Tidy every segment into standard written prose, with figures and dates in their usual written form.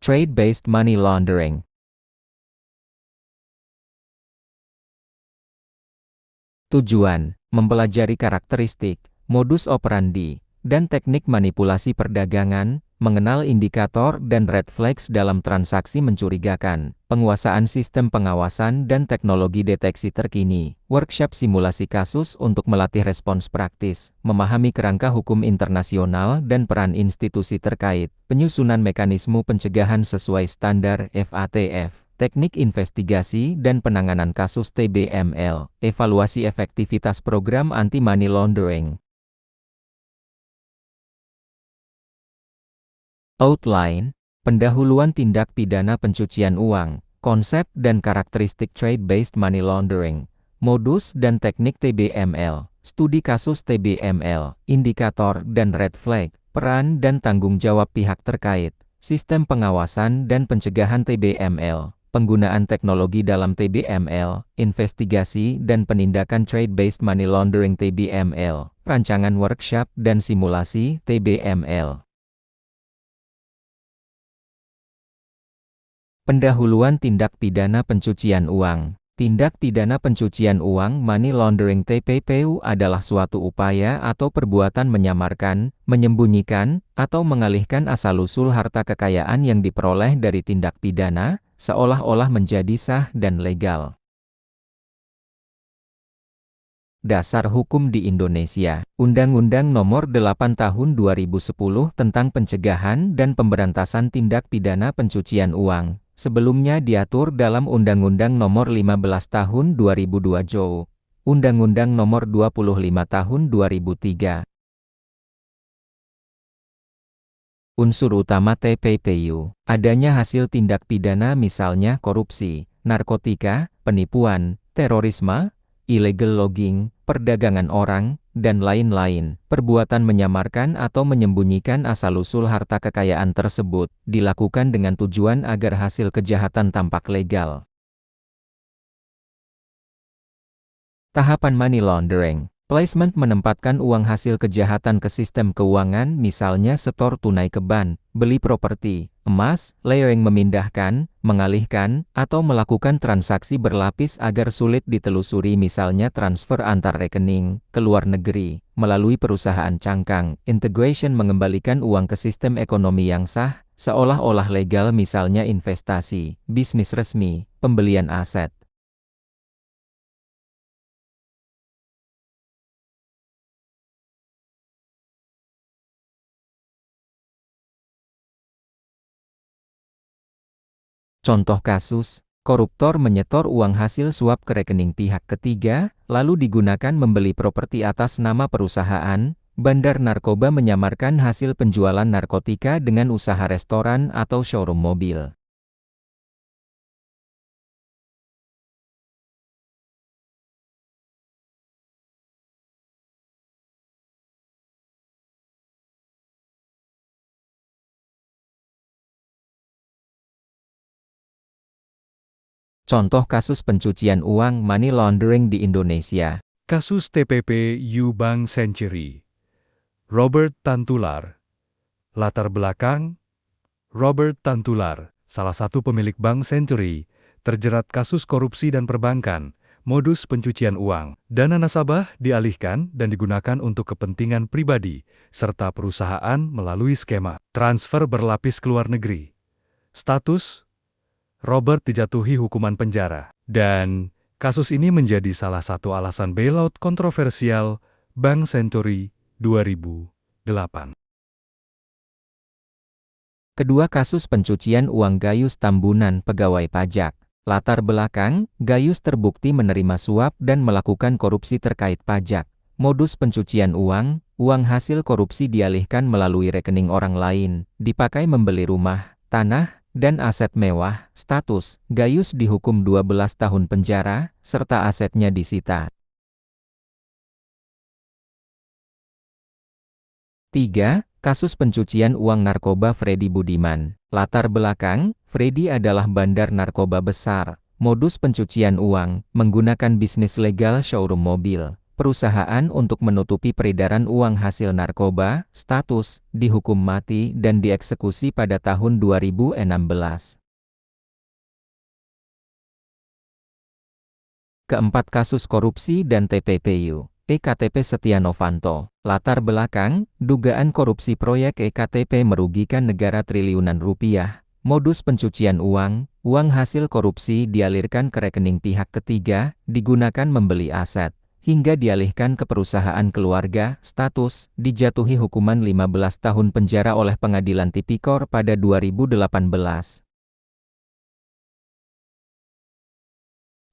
Trade-based money laundering. Tujuan: mempelajari karakteristik, modus operandi, dan teknik manipulasi perdagangan, mengenal indikator dan red flags dalam transaksi mencurigakan, penguasaan sistem pengawasan dan teknologi deteksi terkini, workshop simulasi kasus untuk melatih respons praktis, memahami kerangka hukum internasional dan peran institusi terkait, penyusunan mekanisme pencegahan sesuai standar FATF. Teknik investigasi dan penanganan kasus TBML, evaluasi efektivitas program anti-money laundering. Outline, pendahuluan tindak pidana pencucian uang, konsep dan karakteristik trade-based money laundering, modus dan teknik TBML, studi kasus TBML, indikator dan red flag, peran dan tanggung jawab pihak terkait, sistem pengawasan dan pencegahan TBML. Penggunaan teknologi dalam TBML, investigasi dan penindakan trade-based money laundering TBML, rancangan workshop dan simulasi TBML. Pendahuluan tindak pidana pencucian uang. Tindak pidana pencucian uang money laundering TPPU adalah suatu upaya atau perbuatan menyamarkan, menyembunyikan, atau mengalihkan asal-usul harta kekayaan yang diperoleh dari tindak pidana, seolah-olah menjadi sah dan legal. Dasar hukum di Indonesia. Undang-Undang Nomor 8 Tahun 2010 tentang Pencegahan dan Pemberantasan Tindak Pidana Pencucian Uang, sebelumnya diatur dalam Undang-Undang Nomor 15 Tahun 2002 JOW, Undang-Undang Nomor 25 Tahun 2003. Unsur utama TPPU, adanya hasil tindak pidana misalnya korupsi, narkotika, penipuan, terorisme, illegal logging, perdagangan orang, dan lain-lain. Perbuatan menyamarkan atau menyembunyikan asal-usul harta kekayaan tersebut, dilakukan dengan tujuan agar hasil kejahatan tampak legal. Tahapan money laundering. Placement menempatkan uang hasil kejahatan ke sistem keuangan, misalnya setor tunai ke bank, beli properti, emas, layering memindahkan, mengalihkan, atau melakukan transaksi berlapis agar sulit ditelusuri, misalnya transfer antar rekening, ke luar negeri, melalui perusahaan cangkang. Integration mengembalikan uang ke sistem ekonomi yang sah, seolah-olah legal, misalnya investasi, bisnis resmi, pembelian aset. Contoh kasus, koruptor menyetor uang hasil suap ke rekening pihak ketiga, lalu digunakan membeli properti atas nama perusahaan. Bandar narkoba menyamarkan hasil penjualan narkotika dengan usaha restoran atau showroom mobil. Contoh kasus pencucian uang money laundering di Indonesia. Kasus TPPU Bank Century. Robert Tantular. Latar belakang: Robert Tantular, salah satu pemilik Bank Century, terjerat kasus korupsi dan perbankan, modus pencucian uang. Dana nasabah dialihkan dan digunakan untuk kepentingan pribadi, serta perusahaan melalui skema transfer berlapis ke luar negeri. Status: Robert dijatuhi hukuman penjara, dan kasus ini menjadi salah satu alasan bailout kontroversial Bank Century 2008. Kedua kasus pencucian uang Gayus Tambunan pegawai pajak. Latar belakang, Gayus terbukti menerima suap dan melakukan korupsi terkait pajak. Modus pencucian uang hasil korupsi dialihkan melalui rekening orang lain, dipakai membeli rumah, tanah, dan aset mewah. Status, Gayus dihukum 12 tahun penjara, serta asetnya disita. 3. Kasus pencucian uang narkoba Freddy Budiman. Latar belakang, Freddy adalah bandar narkoba besar. Modus pencucian uang, menggunakan bisnis legal showroom mobil. perusahaan untuk menutupi peredaran uang hasil narkoba, status, dihukum mati dan dieksekusi pada tahun 2016. Keempat kasus korupsi dan TPPU. EKTP Setia Novanto. Latar belakang, dugaan korupsi proyek EKTP merugikan negara triliunan rupiah. Modus pencucian uang, uang hasil korupsi dialirkan ke rekening pihak ketiga, digunakan membeli aset, hingga dialihkan ke perusahaan keluarga, status, dijatuhi hukuman 15 tahun penjara oleh Pengadilan Tipikor pada 2018.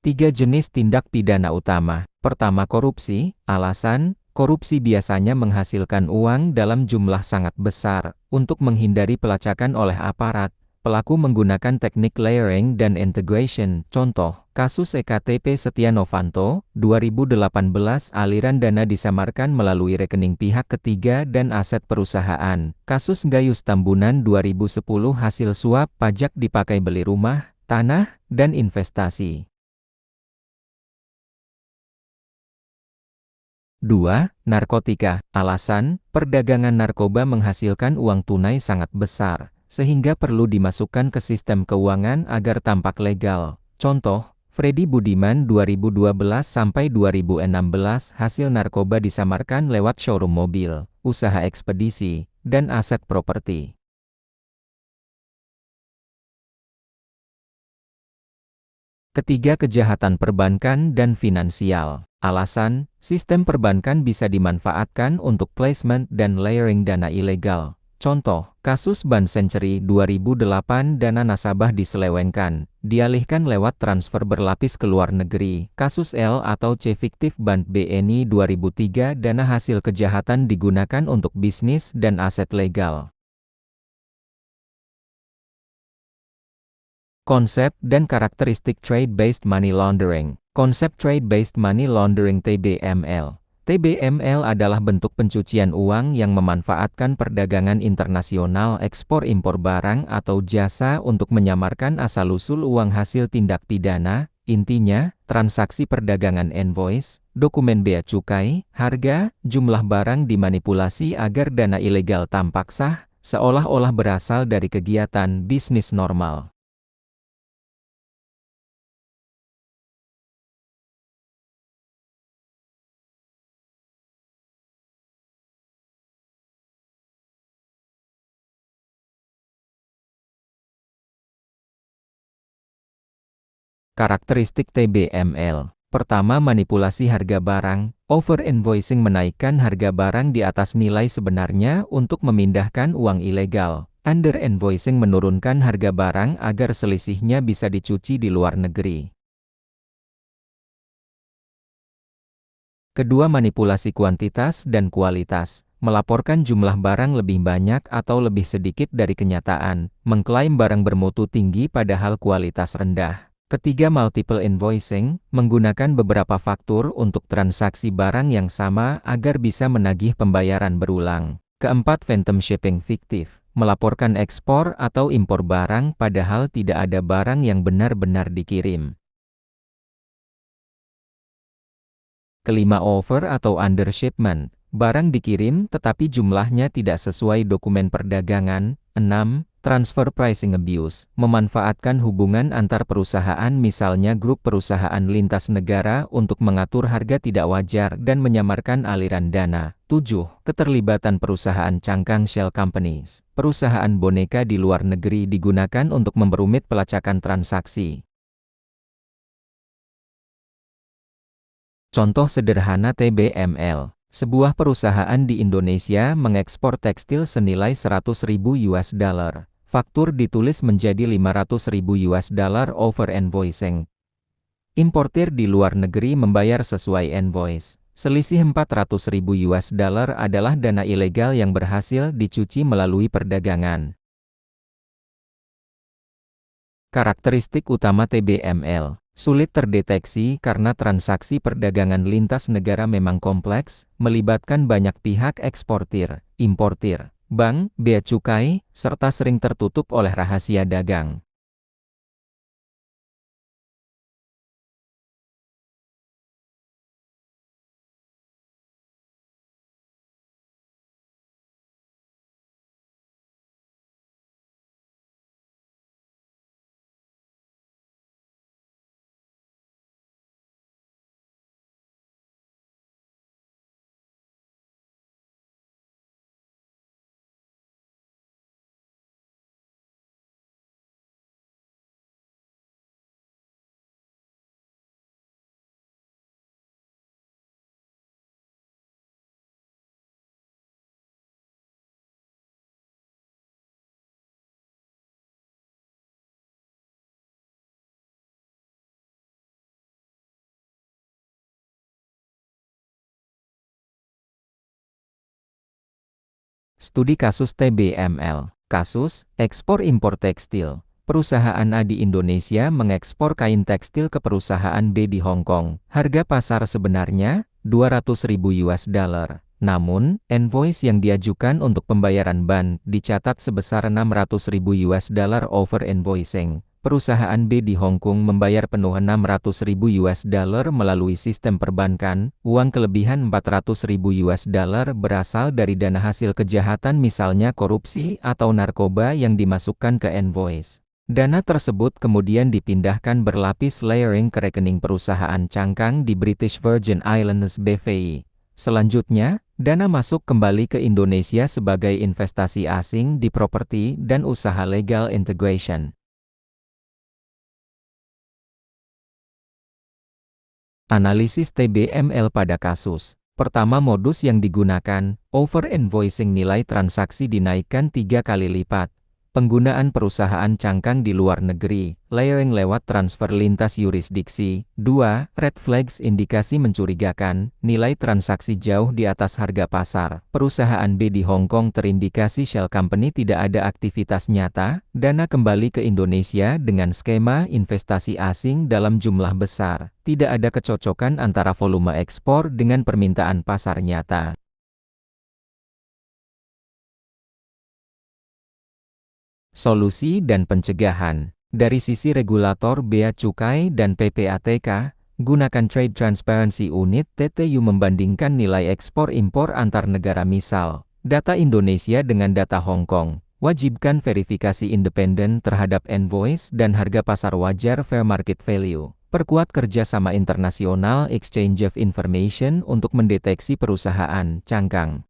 3 jenis tindak pidana utama. Pertama, korupsi. Alasan, korupsi biasanya menghasilkan uang dalam jumlah sangat besar. Untuk menghindari pelacakan oleh aparat, pelaku menggunakan teknik layering dan integration. Contoh, kasus EKTP Setia Novanto, 2018 aliran dana disamarkan melalui rekening pihak ketiga dan aset perusahaan. Kasus Gayus Tambunan 2010 hasil suap pajak dipakai beli rumah, tanah, dan investasi. 2. Narkotika. Alasan, perdagangan narkoba menghasilkan uang tunai sangat besar, sehingga perlu dimasukkan ke sistem keuangan agar tampak legal. Contoh, Freddy Budiman 2012-2016 hasil narkoba disamarkan lewat showroom mobil, usaha ekspedisi, dan aset properti. Ketiga, kejahatan perbankan dan finansial. Alasan, sistem perbankan bisa dimanfaatkan untuk placement dan layering dana ilegal. Contoh, kasus Bank Century 2008 dana nasabah diselewengkan, dialihkan lewat transfer berlapis ke luar negeri. Kasus L atau C fiktif Bank BNI 2003 dana hasil kejahatan digunakan untuk bisnis dan aset legal. Konsep dan karakteristik Trade-Based Money Laundering. Konsep Trade-Based Money Laundering (TBML). TBML adalah bentuk pencucian uang yang memanfaatkan perdagangan internasional ekspor-impor barang atau jasa untuk menyamarkan asal-usul uang hasil tindak pidana. Intinya, transaksi perdagangan invoice, dokumen bea cukai, harga, jumlah barang dimanipulasi agar dana ilegal tampak sah, seolah-olah berasal dari kegiatan bisnis normal. Karakteristik TBML. Pertama, manipulasi harga barang. Over-invoicing menaikkan harga barang di atas nilai sebenarnya untuk memindahkan uang ilegal. Under-invoicing menurunkan harga barang agar selisihnya bisa dicuci di luar negeri. Kedua, manipulasi kuantitas dan kualitas. Melaporkan jumlah barang lebih banyak atau lebih sedikit dari kenyataan. Mengklaim barang bermutu tinggi padahal kualitas rendah. Ketiga, multiple invoicing, menggunakan beberapa faktur untuk transaksi barang yang sama agar bisa menagih pembayaran berulang. Keempat, phantom shipping fiktif, melaporkan ekspor atau impor barang padahal tidak ada barang yang benar-benar dikirim. Kelima, over atau under shipment, barang dikirim tetapi jumlahnya tidak sesuai dokumen perdagangan. 6. Transfer pricing abuse, memanfaatkan hubungan antar perusahaan misalnya grup perusahaan lintas negara untuk mengatur harga tidak wajar dan menyamarkan aliran dana. 7. Keterlibatan perusahaan cangkang shell companies, perusahaan boneka di luar negeri digunakan untuk memperumit pelacakan transaksi. Contoh sederhana TBML. Sebuah perusahaan di Indonesia mengekspor tekstil senilai 100.000 US dollar. Faktur ditulis menjadi 500.000 US dollar over invoicing. Importir di luar negeri membayar sesuai invoice. Selisih 400.000 US dollar adalah dana ilegal yang berhasil dicuci melalui perdagangan. Karakteristik utama TBML. Sulit terdeteksi karena transaksi perdagangan lintas negara memang kompleks, melibatkan banyak pihak eksportir, importir, bank, bea cukai, serta sering tertutup oleh rahasia dagang. Studi kasus TBML. Kasus, ekspor-impor tekstil. Perusahaan A di Indonesia mengekspor kain tekstil ke perusahaan B di Hong Kong. Harga pasar sebenarnya, 200.000 US dollar. Namun, invoice yang diajukan untuk pembayaran ban dicatat sebesar 600.000 US dollar over invoicing. Perusahaan B di Hong Kong membayar penuh 600.000 US dollar melalui sistem perbankan. Uang kelebihan 400.000 US dollar berasal dari dana hasil kejahatan misalnya korupsi atau narkoba yang dimasukkan ke invoice. Dana tersebut kemudian dipindahkan berlapis layering ke rekening perusahaan cangkang di British Virgin Islands BVI. Selanjutnya, dana masuk kembali ke Indonesia sebagai investasi asing di properti dan usaha legal integration. Analisis TBML pada kasus. Pertama, modus yang digunakan, over-invoicing, nilai transaksi dinaikkan 3 kali lipat. Penggunaan perusahaan cangkang di luar negeri, layering lewat transfer lintas yurisdiksi. 2. Red flags, indikasi mencurigakan, nilai transaksi jauh di atas harga pasar. Perusahaan B di Hong Kong terindikasi shell company tidak ada aktivitas nyata, dana kembali ke Indonesia dengan skema investasi asing dalam jumlah besar. Tidak ada kecocokan antara volume ekspor dengan permintaan pasar nyata. Solusi dan pencegahan. Dari sisi regulator Bea Cukai dan PPATK, gunakan Trade Transparency Unit (TTU) membandingkan nilai ekspor-impor antar negara, misal data Indonesia dengan data Hong Kong. Wajibkan verifikasi independen terhadap invoice dan harga pasar wajar fair market value. Perkuat kerjasama internasional exchange of information untuk mendeteksi perusahaan cangkang.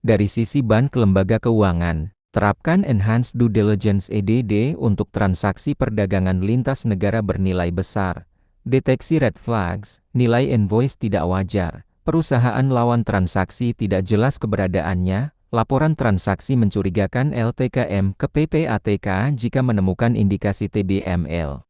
Dari sisi bank lembaga keuangan, terapkan Enhanced Due Diligence (EDD) untuk transaksi perdagangan lintas negara bernilai besar. Deteksi red flags, nilai invoice tidak wajar, perusahaan lawan transaksi tidak jelas keberadaannya, laporan transaksi mencurigakan LTKM ke PPATK jika menemukan indikasi TBML.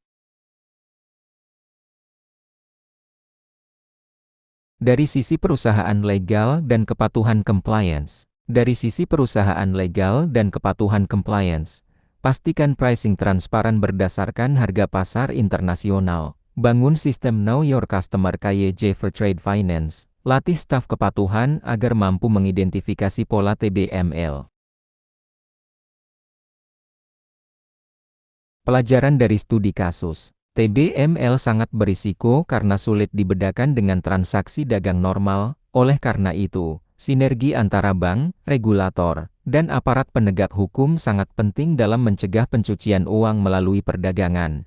Dari sisi perusahaan legal dan kepatuhan compliance. Dari sisi perusahaan legal dan kepatuhan compliance, pastikan pricing transparan berdasarkan harga pasar internasional. Bangun sistem Know Your Customer (KYC) for Trade Finance. Latih staf kepatuhan agar mampu mengidentifikasi pola TBML. Pelajaran dari studi kasus. TBML sangat berisiko karena sulit dibedakan dengan transaksi dagang normal. Oleh karena itu, sinergi antara bank, regulator, dan aparat penegak hukum sangat penting dalam mencegah pencucian uang melalui perdagangan.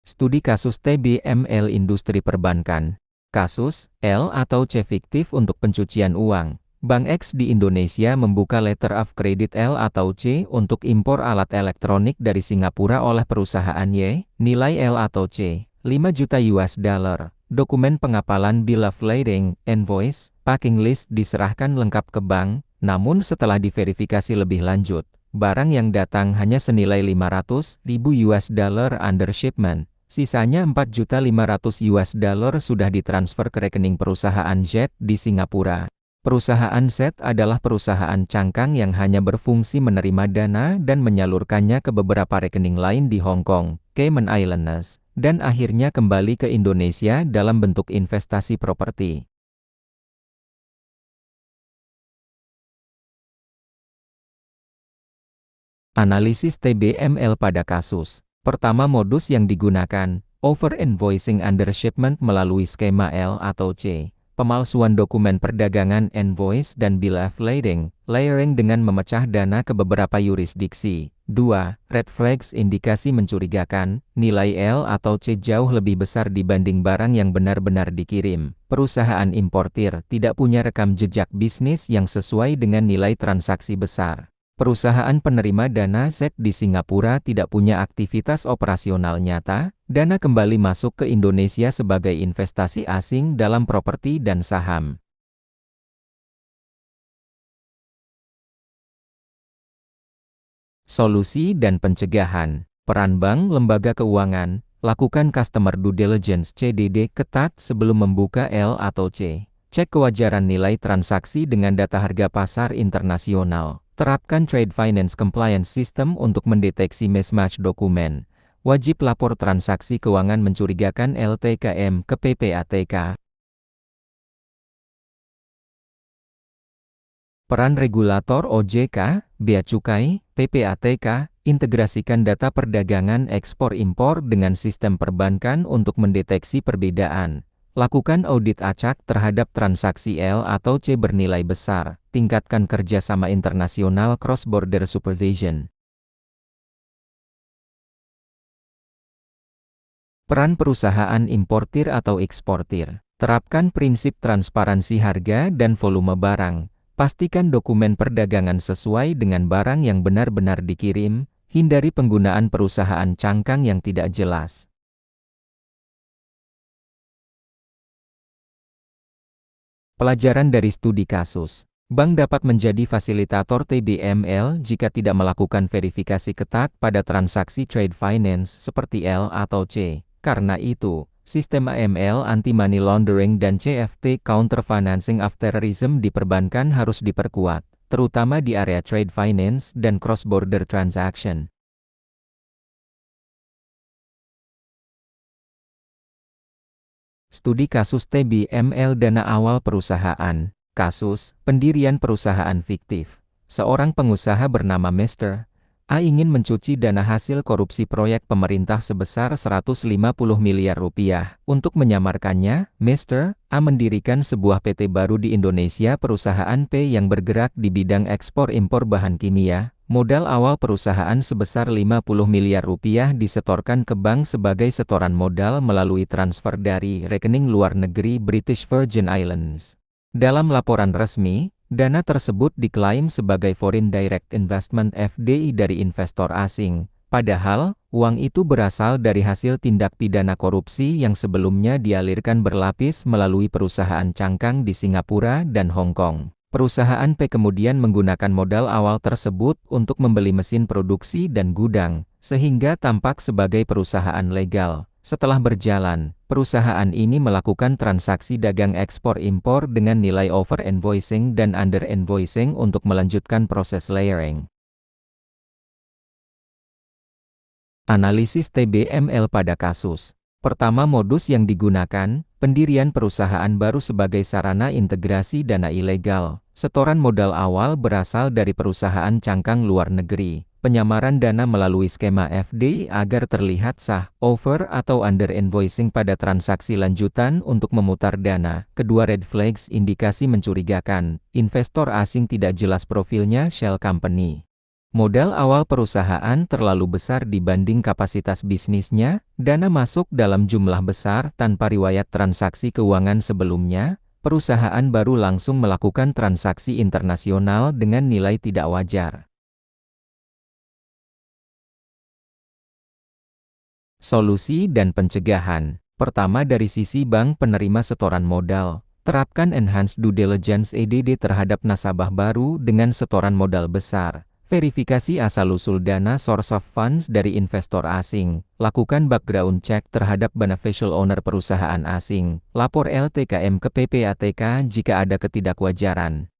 Studi kasus TBML industri perbankan. Kasus L atau C fiktif untuk pencucian uang. Bank X di Indonesia membuka letter of credit L atau C untuk impor alat elektronik dari Singapura oleh perusahaan Y. Nilai L atau C, 5 juta US dollar. Dokumen pengapalan bill of lading, invoice, packing list diserahkan lengkap ke bank, namun setelah diverifikasi lebih lanjut, barang yang datang hanya senilai 500.000 US dollar under shipment. Sisanya 4.500.000 US dollar sudah ditransfer ke rekening perusahaan Z di Singapura. Perusahaan Z adalah perusahaan cangkang yang hanya berfungsi menerima dana dan menyalurkannya ke beberapa rekening lain di Hong Kong, Cayman Islands, dan akhirnya kembali ke Indonesia dalam bentuk investasi properti. Analisis TBML pada kasus. Pertama, modus yang digunakan, over-invoicing under shipment melalui skema L atau C. Pemalsuan dokumen perdagangan invoice dan bill of lading, layering dengan memecah dana ke beberapa yurisdiksi. 2. Red flags, indikasi mencurigakan, nilai L atau C jauh lebih besar dibanding barang yang benar-benar dikirim. Perusahaan importir tidak punya rekam jejak bisnis yang sesuai dengan nilai transaksi besar. Perusahaan penerima dana Z di Singapura tidak punya aktivitas operasional nyata, dana kembali masuk ke Indonesia sebagai investasi asing dalam properti dan saham. Solusi dan pencegahan. Peran bank lembaga keuangan, lakukan Customer Due Diligence (CDD) ketat sebelum membuka L atau C. Cek kewajaran nilai transaksi dengan data harga pasar internasional. Terapkan Trade Finance Compliance System untuk mendeteksi mismatch dokumen. Wajib lapor transaksi keuangan mencurigakan LTKM ke PPATK. Peran regulator OJK, Bea Cukai, PPATK, integrasikan data perdagangan ekspor-impor dengan sistem perbankan untuk mendeteksi perbedaan. Lakukan audit acak terhadap transaksi L atau C bernilai besar. Tingkatkan kerjasama internasional cross-border supervision. Peran perusahaan importir atau eksportir. Terapkan prinsip transparansi harga dan volume barang. Pastikan dokumen perdagangan sesuai dengan barang yang benar-benar dikirim. Hindari penggunaan perusahaan cangkang yang tidak jelas. Pelajaran dari studi kasus. Bank dapat menjadi fasilitator TBML jika tidak melakukan verifikasi ketat pada transaksi trade finance seperti L atau C. Karena itu, sistem AML anti-money laundering dan CFT counter financing of terrorism di perbankan harus diperkuat, terutama di area trade finance dan cross-border transaction. Studi kasus TBML dana awal perusahaan. Kasus, pendirian perusahaan fiktif. Seorang pengusaha bernama Mr. A ingin mencuci dana hasil korupsi proyek pemerintah sebesar 150 miliar rupiah. Untuk menyamarkannya, Mr. A mendirikan sebuah PT baru di Indonesia, perusahaan P yang bergerak di bidang ekspor-impor bahan kimia. Modal awal perusahaan sebesar 50 miliar rupiah disetorkan ke bank sebagai setoran modal melalui transfer dari rekening luar negeri British Virgin Islands. Dalam laporan resmi, dana tersebut diklaim sebagai Foreign Direct Investment (FDI) dari investor asing. Padahal, uang itu berasal dari hasil tindak pidana korupsi yang sebelumnya dialirkan berlapis melalui perusahaan cangkang di Singapura dan Hong Kong. Perusahaan P kemudian menggunakan modal awal tersebut untuk membeli mesin produksi dan gudang, sehingga tampak sebagai perusahaan legal. Setelah berjalan, perusahaan ini melakukan transaksi dagang ekspor-impor dengan nilai over-invoicing dan under-invoicing untuk melanjutkan proses layering. Analisis TBML pada kasus. Pertama, modus yang digunakan, pendirian perusahaan baru sebagai sarana integrasi dana ilegal. Setoran modal awal berasal dari perusahaan cangkang luar negeri. Penyamaran dana melalui skema FDI agar terlihat sah, over atau under invoicing pada transaksi lanjutan untuk memutar dana. Kedua, red flags indikasi mencurigakan. Investor asing tidak jelas profilnya, shell company. Modal awal perusahaan terlalu besar dibanding kapasitas bisnisnya, dana masuk dalam jumlah besar tanpa riwayat transaksi keuangan sebelumnya, perusahaan baru langsung melakukan transaksi internasional dengan nilai tidak wajar. Solusi dan pencegahan. Pertama, dari sisi bank penerima setoran modal, terapkan enhanced due diligence (EDD) terhadap nasabah baru dengan setoran modal besar. Verifikasi asal-usul dana source of funds dari investor asing. Lakukan background check terhadap beneficial owner perusahaan asing. Lapor LTKM ke PPATK jika ada ketidakwajaran.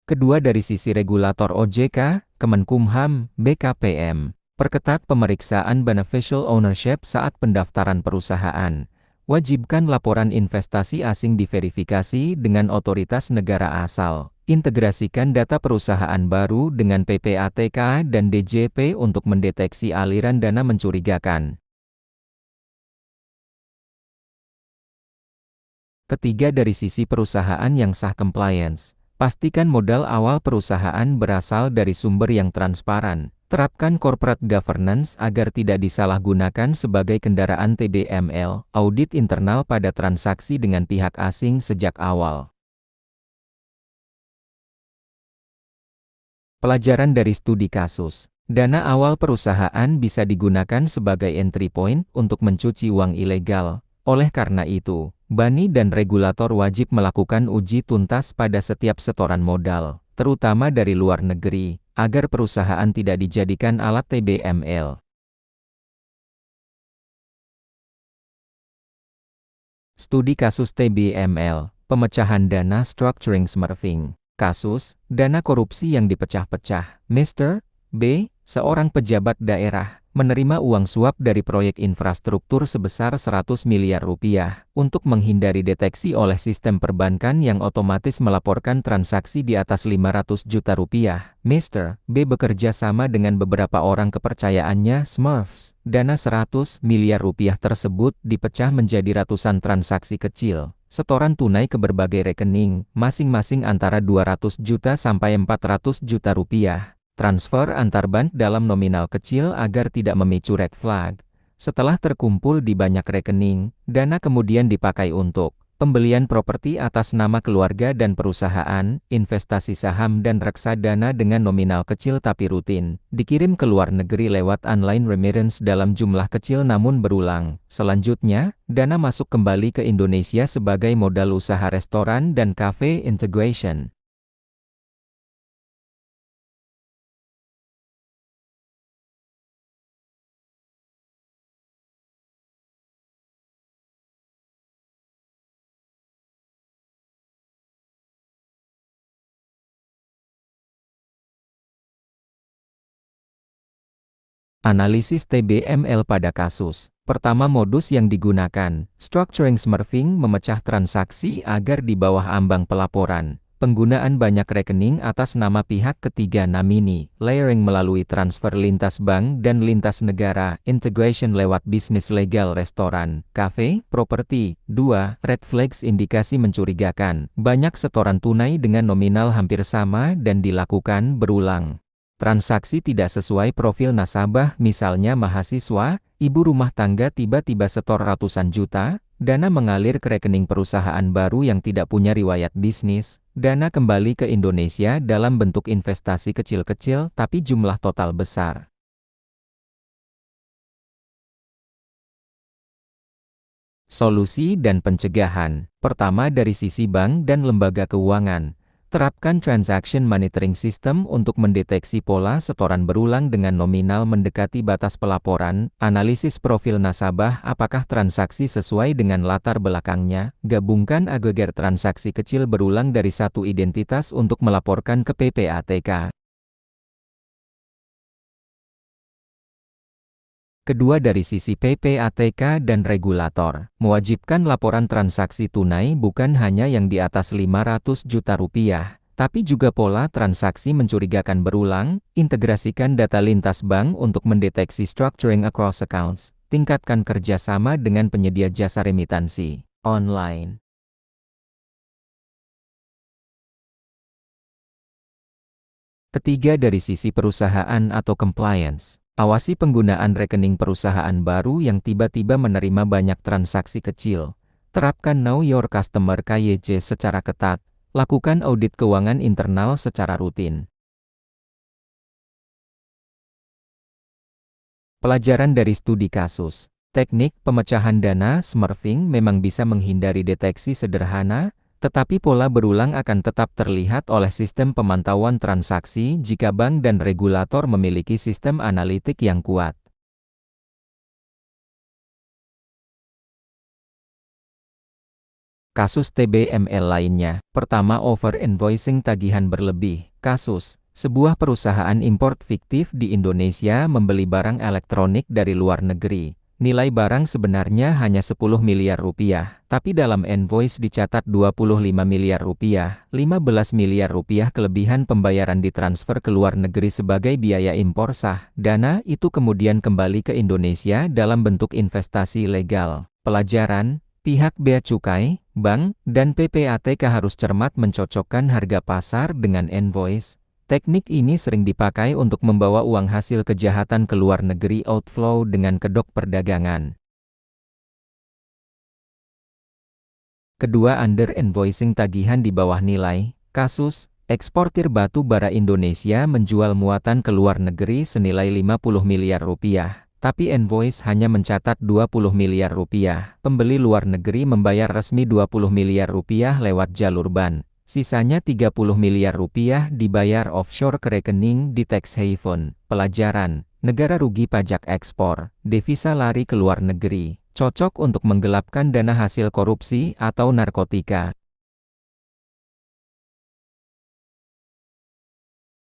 Kedua, dari sisi regulator OJK, Kemenkumham, BKPM. Perketat pemeriksaan beneficial ownership saat pendaftaran perusahaan. Wajibkan laporan investasi asing diverifikasi dengan otoritas negara asal. Integrasikan data perusahaan baru dengan PPATK dan DJP untuk mendeteksi aliran dana mencurigakan. Ketiga, dari sisi perusahaan yang sah compliance. Pastikan modal awal perusahaan berasal dari sumber yang transparan. Terapkan corporate governance agar tidak disalahgunakan sebagai kendaraan TBML. Audit internal pada transaksi dengan pihak asing sejak awal. Pelajaran dari studi kasus. Dana awal perusahaan bisa digunakan sebagai entry point untuk mencuci uang ilegal. Oleh karena itu, BANI dan regulator wajib melakukan uji tuntas pada setiap setoran modal, terutama dari luar negeri, agar perusahaan tidak dijadikan alat TBML. Studi kasus TBML, pemecahan dana structuring smurfing. Kasus, dana korupsi yang dipecah-pecah. Mr. B, seorang pejabat daerah, menerima uang suap dari proyek infrastruktur sebesar 100 miliar rupiah, untuk menghindari deteksi oleh sistem perbankan yang otomatis melaporkan transaksi di atas 500 juta rupiah. Mr. B bekerja sama dengan beberapa orang kepercayaannya, Smurfs. Dana 100 miliar rupiah tersebut dipecah menjadi ratusan transaksi kecil, setoran tunai ke berbagai rekening, masing-masing antara 200 juta sampai 400 juta rupiah. Transfer antar bank dalam nominal kecil agar tidak memicu red flag. Setelah terkumpul di banyak rekening, dana kemudian dipakai untuk pembelian properti atas nama keluarga dan perusahaan, investasi saham dan reksadana dengan nominal kecil tapi rutin, dikirim ke luar negeri lewat online remittance dalam jumlah kecil namun berulang. Selanjutnya, dana masuk kembali ke Indonesia sebagai modal usaha restoran dan cafe integration. Analisis TBML pada kasus. Pertama, modus yang digunakan, structuring smurfing, memecah transaksi agar di bawah ambang pelaporan. Penggunaan banyak rekening atas nama pihak ketiga nomini, layering melalui transfer lintas bank dan lintas negara, integration lewat bisnis legal restoran, kafe, properti. 2. Red flags, indikasi mencurigakan. Banyak setoran tunai dengan nominal hampir sama dan dilakukan berulang. Transaksi tidak sesuai profil nasabah, misalnya mahasiswa, ibu rumah tangga tiba-tiba setor ratusan juta, dana mengalir ke rekening perusahaan baru yang tidak punya riwayat bisnis, dana kembali ke Indonesia dalam bentuk investasi kecil-kecil tapi jumlah total besar. Solusi dan pencegahan. Pertama, dari sisi bank dan lembaga keuangan. Terapkan transaction monitoring system untuk mendeteksi pola setoran berulang dengan nominal mendekati batas pelaporan, analisis profil nasabah apakah transaksi sesuai dengan latar belakangnya, gabungkan agregat transaksi kecil berulang dari satu identitas untuk melaporkan ke PPATK. Kedua, dari sisi PPATK dan regulator, mewajibkan laporan transaksi tunai bukan hanya yang di atas 500 juta rupiah, tapi juga pola transaksi mencurigakan berulang, integrasikan data lintas bank untuk mendeteksi structuring across accounts, tingkatkan kerjasama dengan penyedia jasa remitansi online. Ketiga, dari sisi perusahaan atau compliance. Awasi penggunaan rekening perusahaan baru yang tiba-tiba menerima banyak transaksi kecil. Terapkan Know Your Customer (KYC) secara ketat. Lakukan audit keuangan internal secara rutin. Pelajaran dari studi kasus. Teknik pemecahan dana smurfing memang bisa menghindari deteksi sederhana, tetapi pola berulang akan tetap terlihat oleh sistem pemantauan transaksi jika bank dan regulator memiliki sistem analitik yang kuat. Kasus TBML lainnya. Pertama, over-invoicing, tagihan berlebih. Kasus, sebuah perusahaan import fiktif di Indonesia membeli barang elektronik dari luar negeri. Nilai barang sebenarnya hanya 10 miliar rupiah, tapi dalam invoice dicatat 25 miliar rupiah, 15 miliar rupiah kelebihan pembayaran ditransfer ke luar negeri sebagai biaya impor sah. Dana itu kemudian kembali ke Indonesia dalam bentuk investasi legal. Pelajaran, pihak bea cukai, bank, dan PPATK harus cermat mencocokkan harga pasar dengan invoice. Teknik ini sering dipakai untuk membawa uang hasil kejahatan ke luar negeri outflow dengan kedok perdagangan. Kedua, under invoicing, tagihan di bawah nilai. Kasus, eksportir batu bara Indonesia menjual muatan ke luar negeri senilai 50 miliar rupiah. Tapi invoice hanya mencatat 20 miliar rupiah. Pembeli luar negeri membayar resmi 20 miliar rupiah lewat jalur ban. Sisanya 30 miliar rupiah dibayar offshore ke rekening di tax haven. Pelajaran, negara rugi pajak ekspor, devisa lari ke luar negeri, cocok untuk menggelapkan dana hasil korupsi atau narkotika.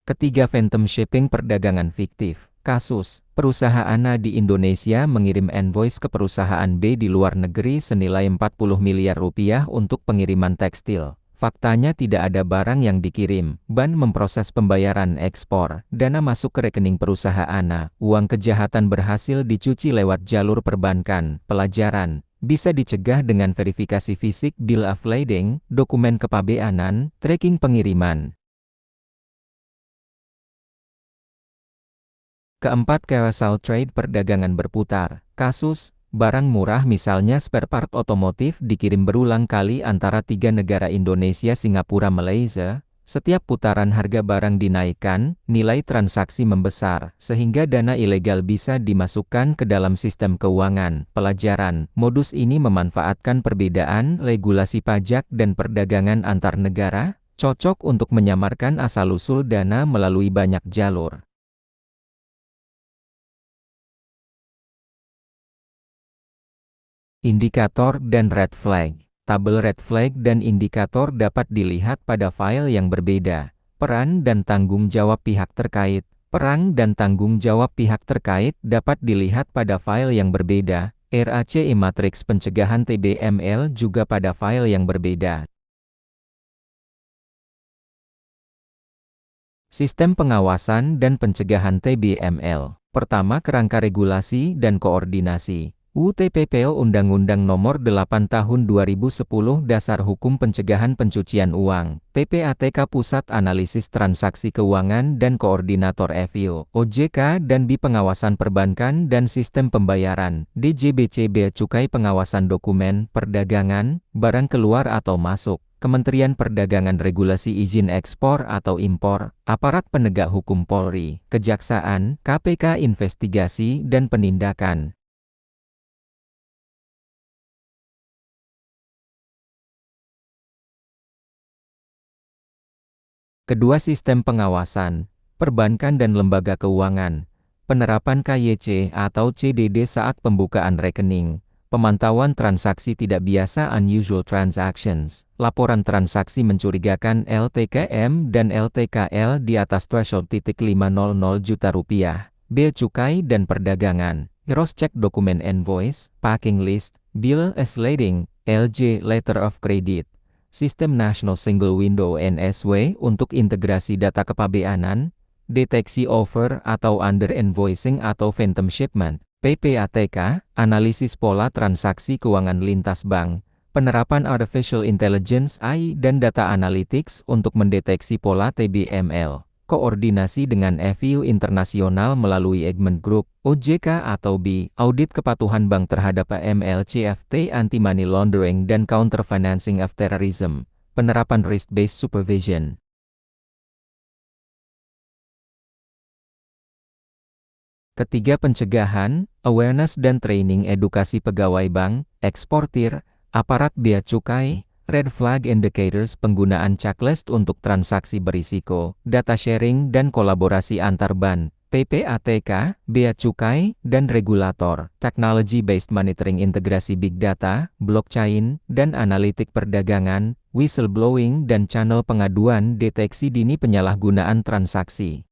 Ketiga, phantom shipping, perdagangan fiktif. Kasus, perusahaan A di Indonesia mengirim invoice ke perusahaan B di luar negeri senilai 40 miliar rupiah untuk pengiriman tekstil. Faktanya tidak ada barang yang dikirim, ban memproses pembayaran ekspor, dana masuk ke rekening perusahaan A, uang kejahatan berhasil dicuci lewat jalur perbankan. Pelajaran, bisa dicegah dengan verifikasi fisik, bill of lading, dokumen kepabeanan, tracking pengiriman. Keempat, carousel trade, perdagangan berputar. Kasus, barang murah misalnya spare part otomotif dikirim berulang kali antara tiga negara Indonesia, Singapura, Malaysia. Setiap putaran harga barang dinaikkan, nilai transaksi membesar, sehingga dana ilegal bisa dimasukkan ke dalam sistem keuangan. Pelajaran, modus ini memanfaatkan perbedaan regulasi pajak dan perdagangan antar negara, cocok untuk menyamarkan asal-usul dana melalui banyak jalur. Indikator dan red flag. Tabel red flag dan indikator dapat dilihat pada file yang berbeda. Peran dan tanggung jawab pihak terkait. Peran dan tanggung jawab pihak terkait dapat dilihat pada file yang berbeda. RACE matriks pencegahan TBML juga pada file yang berbeda. Sistem pengawasan dan pencegahan TBML. Pertama, kerangka regulasi dan koordinasi. UTPPO Undang-Undang Nomor 8 Tahun 2010 Dasar Hukum Pencegahan Pencucian Uang, PPATK Pusat Analisis Transaksi Keuangan dan Koordinator FIO, OJK dan BI Pengawasan Perbankan dan Sistem Pembayaran, DJBC Bea Cukai Pengawasan Dokumen, Perdagangan, Barang Keluar atau Masuk, Kementerian Perdagangan Regulasi Izin Ekspor atau Impor, Aparat Penegak Hukum Polri, Kejaksaan, KPK Investigasi dan Penindakan. Kedua, sistem pengawasan, perbankan dan lembaga keuangan, penerapan KYC atau CDD saat pembukaan rekening, pemantauan transaksi tidak biasa unusual transactions, laporan transaksi mencurigakan LTKM dan LTKL di atas threshold .500 juta rupiah, bea cukai dan perdagangan, cross-check dokumen invoice, packing list, bill of lading, LJ letter of credit. Sistem National Single Window NSW untuk integrasi data kepabeanan, deteksi over atau under invoicing atau phantom shipment, PPATK, analisis pola transaksi keuangan lintas bank, penerapan Artificial Intelligence AI dan Data Analytics untuk mendeteksi pola TBML, koordinasi dengan FIU internasional melalui Egmont Group, OJK atau BI, audit kepatuhan bank terhadap AML/CFT, anti-money laundering dan counter-financing of terrorism, penerapan risk-based supervision. Ketiga, pencegahan, awareness dan training edukasi pegawai bank, eksportir, aparat bea cukai, red flag indicators, penggunaan checklist untuk transaksi berisiko, data sharing dan kolaborasi antar bank, PPATK, bea cukai, dan regulator, technology-based monitoring, integrasi big data, blockchain, dan analitik perdagangan, whistleblowing dan channel pengaduan, deteksi dini penyalahgunaan transaksi.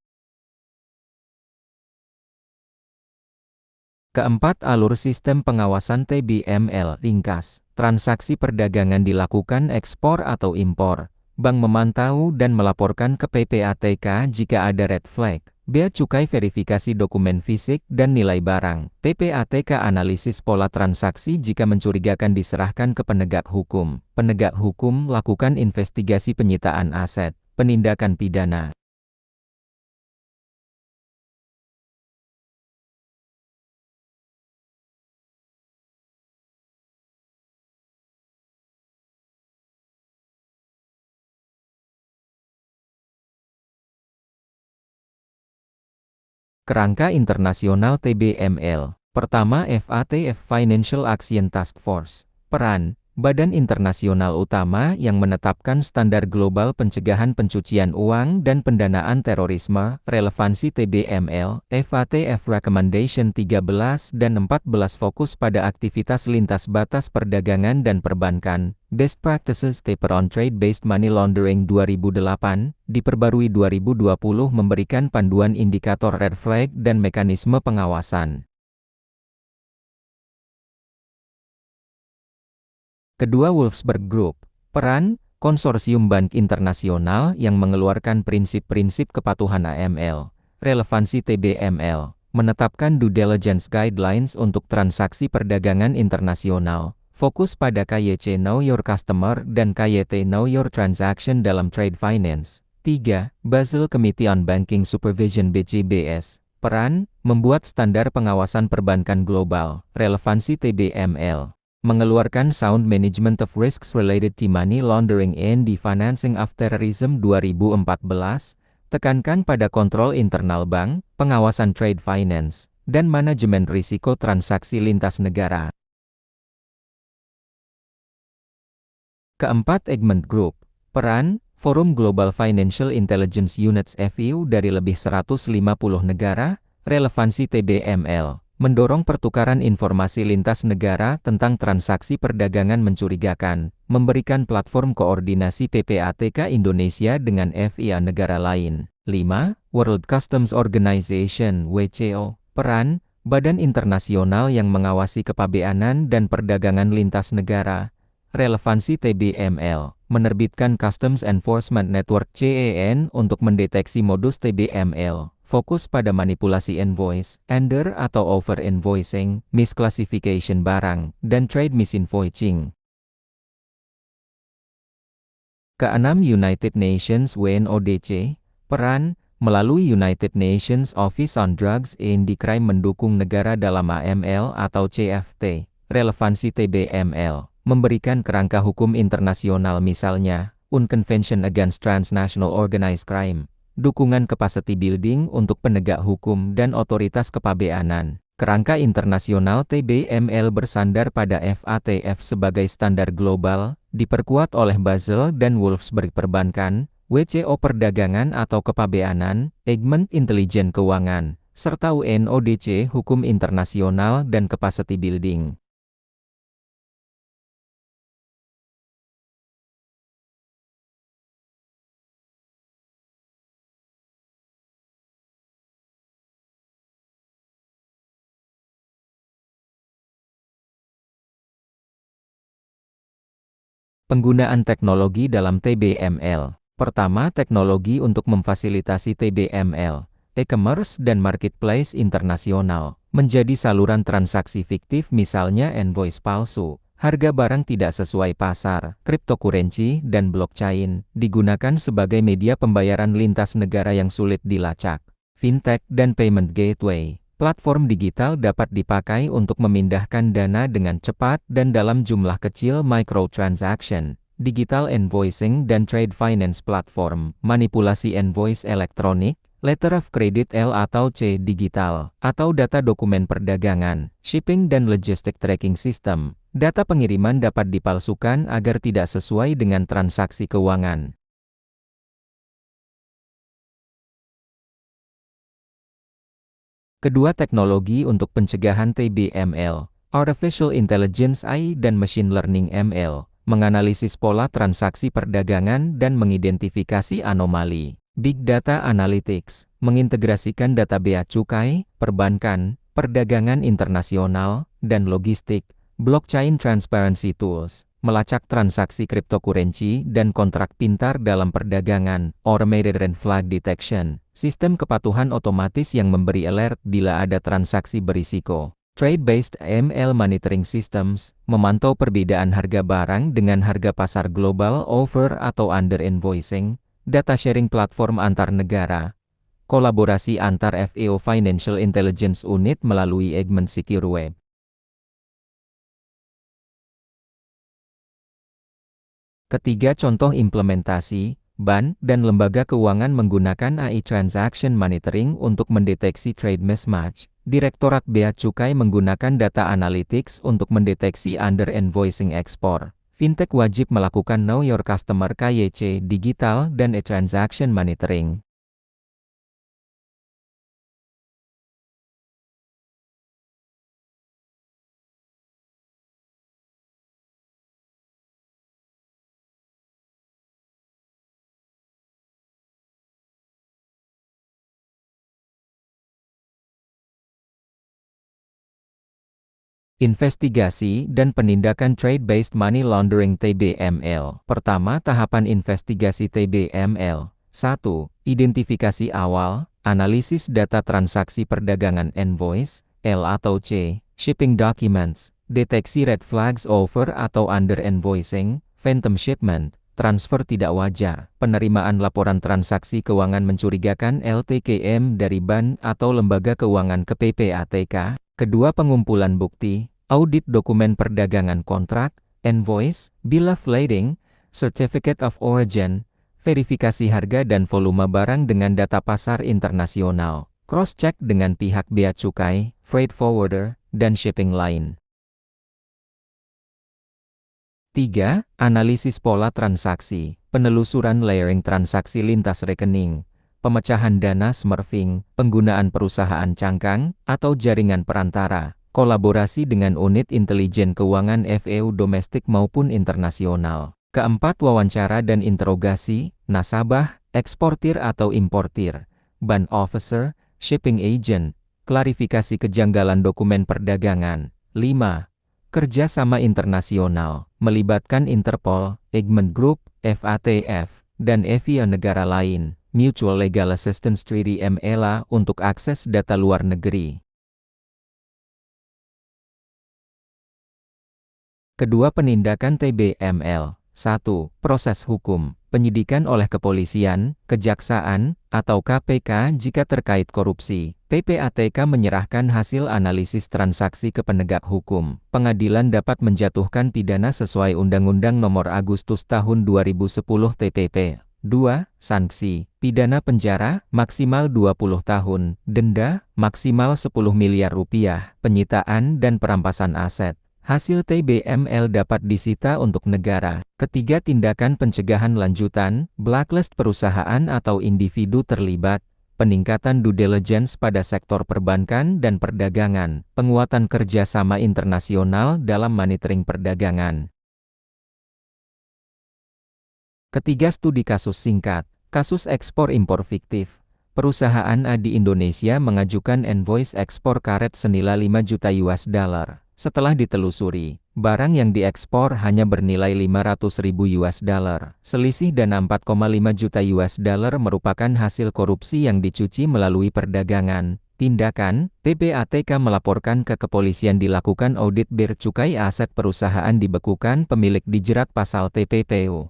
Keempat, alur sistem pengawasan TBML, ringkas. Transaksi perdagangan dilakukan ekspor atau impor. Bank memantau dan melaporkan ke PPATK jika ada red flag. Bea cukai verifikasi dokumen fisik dan nilai barang. PPATK analisis pola transaksi jika mencurigakan diserahkan ke penegak hukum. Penegak hukum lakukan investigasi penyitaan aset, penindakan pidana. Kerangka internasional TBML. Pertama, FATF Financial Action Task Force. Peran, badan internasional utama yang menetapkan standar global pencegahan pencucian uang dan pendanaan terorisme, relevansi TBML, FATF Recommendation 13 dan 14 fokus pada aktivitas lintas batas perdagangan dan perbankan. Best Practices Paper on Trade-Based Money Laundering 2008, diperbarui 2020 memberikan panduan indikator red flag dan mekanisme pengawasan. Kedua Wolfsburg Group, peran, konsorsium bank internasional yang mengeluarkan prinsip-prinsip kepatuhan AML, relevansi TBML, menetapkan due diligence guidelines untuk transaksi perdagangan internasional, fokus pada KYC Know Your Customer dan KYT Know Your Transaction dalam trade finance. 3. Basel Committee on Banking Supervision BCBS, peran, membuat standar pengawasan perbankan global, relevansi TBML. Mengeluarkan Sound Management of Risks Related to Money Laundering and the Financing of Terrorism 2014, tekankan pada kontrol internal bank, pengawasan trade finance, dan manajemen risiko transaksi lintas negara. Keempat Egmont Group, peran, Forum Global Financial Intelligence Units FIU dari lebih 150 negara, relevansi TBML. Mendorong pertukaran informasi lintas negara tentang transaksi perdagangan mencurigakan, memberikan platform koordinasi PPATK Indonesia dengan FIA negara lain. 5. World Customs Organization WCO, peran, badan internasional yang mengawasi kepabeanan dan perdagangan lintas negara. Relevansi TBML, menerbitkan Customs Enforcement Network CEN untuk mendeteksi modus TBML. Fokus pada manipulasi invoice, under atau over invoicing, misclassification barang, dan trade misinvoicing. Keenam United Nations WNODC, peran, melalui United Nations Office on Drugs and Crime mendukung negara dalam AML atau CFT, relevansi TBML, memberikan kerangka hukum internasional misalnya, Convention Against Transnational Organized Crime. Dukungan capacity building untuk penegak hukum dan otoritas kepabeanan. Kerangka internasional TBML bersandar pada FATF sebagai standar global, diperkuat oleh Basel dan Wolfsburg Perbankan, WCO Perdagangan atau Kepabeanan, Egmont Intelijen Keuangan, serta UNODC Hukum Internasional dan Capacity Building. Penggunaan teknologi dalam TBML. Pertama, teknologi untuk memfasilitasi TBML, e-commerce dan marketplace internasional, menjadi saluran transaksi fiktif misalnya invoice palsu, harga barang tidak sesuai pasar, cryptocurrency, dan blockchain, digunakan sebagai media pembayaran lintas negara yang sulit dilacak. Fintech dan payment gateway. Platform digital dapat dipakai untuk memindahkan dana dengan cepat dan dalam jumlah kecil microtransaction. Digital invoicing dan trade finance platform, manipulasi invoice elektronik, letter of credit L atau C digital, atau data dokumen perdagangan, shipping dan logistic tracking system. Data pengiriman dapat dipalsukan agar tidak sesuai dengan transaksi keuangan. Kedua teknologi untuk pencegahan TBML, Artificial Intelligence AI dan Machine Learning ML, menganalisis pola transaksi perdagangan dan mengidentifikasi anomali. Big Data Analytics, mengintegrasikan data bea cukai, perbankan, perdagangan internasional, dan logistik. Blockchain Transparency Tools, melacak transaksi cryptocurrency dan kontrak pintar dalam perdagangan. Automated Red Flag Detection, sistem kepatuhan otomatis yang memberi alert bila ada transaksi berisiko. Trade-Based AML Monitoring Systems, memantau perbedaan harga barang dengan harga pasar global over atau under invoicing. Data sharing platform antar negara. Kolaborasi antar FEO Financial Intelligence Unit melalui Egmont Secure Web. Ketiga contoh implementasi, bank dan lembaga keuangan menggunakan AI Transaction Monitoring untuk mendeteksi trade mismatch. Direktorat Bea Cukai menggunakan data analytics untuk mendeteksi under invoicing ekspor. Fintech wajib melakukan Know Your Customer (KYC) digital dan e-transaction monitoring. Investigasi dan penindakan Trade-Based Money Laundering (TBML). Pertama, tahapan investigasi TBML. 1. Identifikasi awal, analisis data transaksi perdagangan invoice, L atau C, shipping documents, deteksi red flags over atau under invoicing, phantom shipment, transfer tidak wajar, penerimaan laporan transaksi keuangan mencurigakan LTKM dari bank atau lembaga keuangan ke PPATK. Kedua, pengumpulan bukti, audit dokumen perdagangan kontrak, invoice, bill of lading, certificate of origin, verifikasi harga dan volume barang dengan data pasar internasional, cross-check dengan pihak bea cukai, freight forwarder, dan shipping line. 3. Analisis pola transaksi, penelusuran layering transaksi lintas rekening, pemecahan dana smurfing, penggunaan perusahaan cangkang, atau jaringan perantara, kolaborasi dengan unit intelijen keuangan FEU domestik maupun internasional. Keempat, wawancara dan interogasi, nasabah, eksportir atau importir, bank officer, shipping agent, klarifikasi kejanggalan dokumen perdagangan. 5. Kerjasama internasional, melibatkan Interpol, Egmont Group, FATF, dan EVA negara lain, Mutual Legal Assistance Treaty (MELA) untuk akses data luar negeri. Kedua, penindakan TBML. 1. Proses hukum, penyidikan oleh kepolisian, kejaksaan, atau KPK jika terkait korupsi. PPATK menyerahkan hasil analisis transaksi ke penegak hukum. Pengadilan dapat menjatuhkan pidana sesuai Undang-Undang Nomor Agustus Tahun 2010 TPP. 2. Sanksi, pidana penjara, maksimal 20 tahun, denda, maksimal 10 miliar rupiah, penyitaan dan perampasan aset. Hasil TBML dapat disita untuk negara. Ketiga, tindakan pencegahan lanjutan, blacklist perusahaan atau individu terlibat, peningkatan due diligence pada sektor perbankan dan perdagangan, penguatan kerjasama internasional dalam monitoring perdagangan. Ketiga, studi kasus singkat, kasus ekspor-impor fiktif. Perusahaan A di Indonesia mengajukan invoice ekspor karet senilai 5 juta US dollar. Setelah ditelusuri, barang yang diekspor hanya bernilai 500.000 US dollar. Selisih dana 4,5 juta US dollar merupakan hasil korupsi yang dicuci melalui perdagangan. Tindakan, PPATK melaporkan ke kepolisian, dilakukan audit bea cukai, aset perusahaan dibekukan, pemilik dijerat pasal TPPU.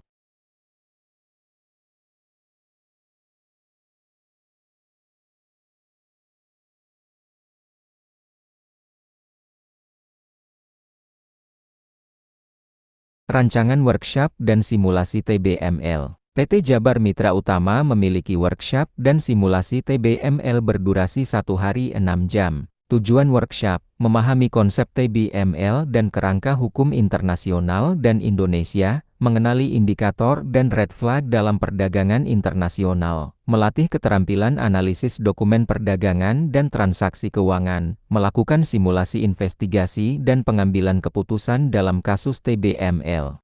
Rancangan workshop dan simulasi TBML. PT Jabar Mitra Utama memiliki workshop dan simulasi TBML berdurasi 1 hari 6 jam. Tujuan workshop, memahami konsep TBML dan kerangka hukum internasional dan Indonesia, mengenali indikator dan red flag dalam perdagangan internasional, melatih keterampilan analisis dokumen perdagangan dan transaksi keuangan, melakukan simulasi investigasi dan pengambilan keputusan dalam kasus TBML.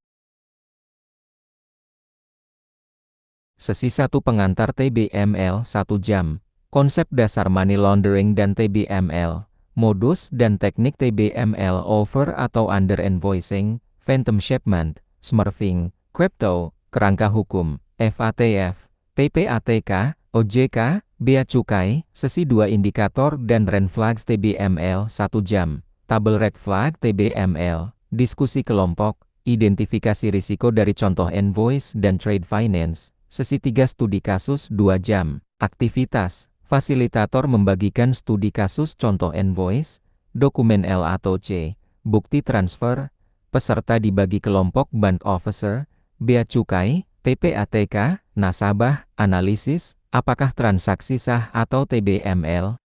Sesi 1 pengantar TBML 1 jam. Konsep dasar money laundering dan TBML, modus dan teknik TBML over atau under invoicing, phantom shipment, smurfing, crypto, kerangka hukum, FATF, PPATK, OJK, bea cukai. Sesi 2 indikator dan red flags TBML 1 jam. Tabel red flag TBML, diskusi kelompok, identifikasi risiko dari contoh invoice dan trade finance. Sesi 3 studi kasus 2 jam. Aktivitas, fasilitator membagikan studi kasus contoh invoice, dokumen L atau C, bukti transfer, peserta dibagi kelompok bank officer, bea cukai, PPATK, nasabah, analisis, apakah transaksi sah atau TBML.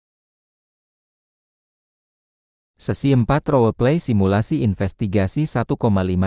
Sesi 4 role play simulasi investigasi 1,5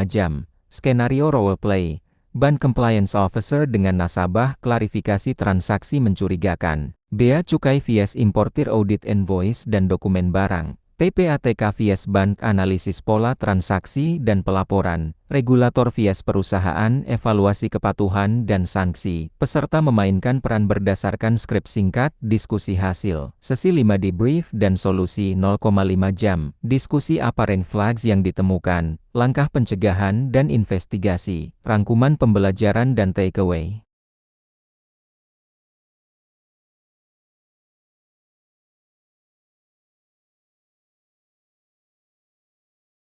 jam. Skenario Roleplay, Ban Compliance Officer dengan nasabah klarifikasi transaksi mencurigakan. Bea Cukai vs Importir Audit Invoice dan Dokumen Barang. PPATK vs Bank Analisis Pola Transaksi dan Pelaporan. Regulator vs Perusahaan Evaluasi Kepatuhan dan Sanksi. Peserta memainkan peran berdasarkan skrip singkat, diskusi hasil. Sesi 5 debrief dan solusi 0,5 jam. Diskusi apparent flags yang ditemukan. Langkah pencegahan dan investigasi. Rangkuman pembelajaran dan takeaway.